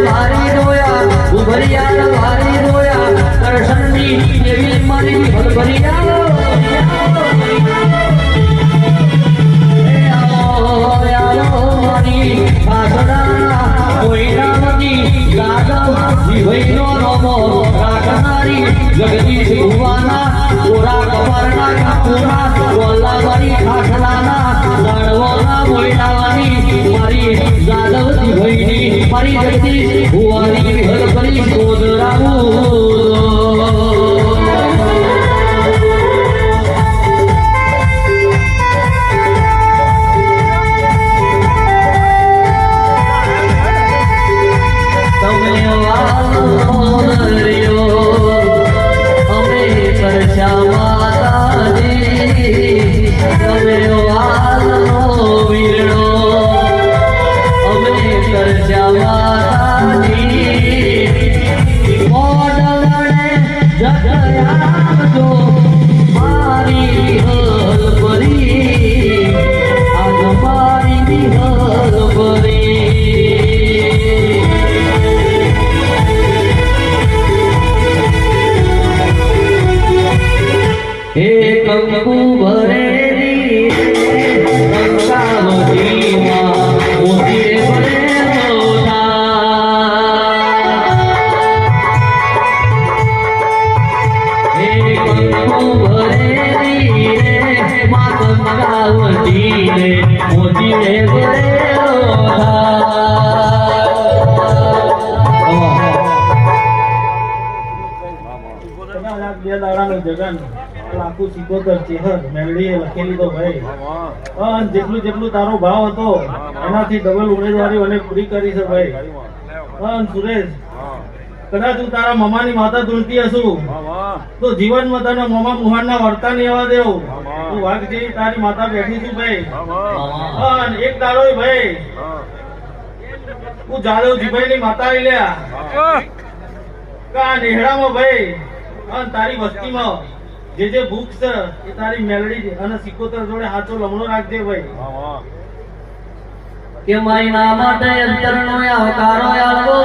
ભારી રોયા ઉભરિયા ભારી રોયા દર્શનની દેવી મારી ભલભરિયા જગદીશ ભુવાના કોરા કમરના કાકુના વલ્લાવારી ખાખલાના લડવાના મોયડાવાની મારી જાદવતી ભઈની મારી જગદીશ ભુવાની ઘર કરી કંકુ ભરેલી કંકાવતીમાં મોતી ભરેલો હે કંકુ ભરેલી માં કંકાવતી મોતી ભરેલો જગન આખું સિકોતર ચેહર મેલડીએ લખેલી તો ભાઈ જેટલું જેટલું તારો ભાવ હતો એનાથી ડબલ ઉમેદવારી મને પૂરી કરી છે ભાઈ. સુરેશ, કદાચ હું તારા મમાની માતા ધૂળતી હશું તો જીવનમાં તને મમા મુહાણના વર્તા નહીં આવવા દેવું. તું વાઘ જેવી તારી માતા બેઠી છું ભાઈ. એક દાડો ભાઈ હું જાદવજીભાઈ ની માતા આવી લ્યા કા નેહડામાં ભાઈ તારી વસ્તીમાં જે ભૂખ છે એ તારી મેલડી અને સિકોતર જોડે હાચો લમણો રાખજે ભાઈ. કે મારી ના માટે અંતરનો આવકારો આવવો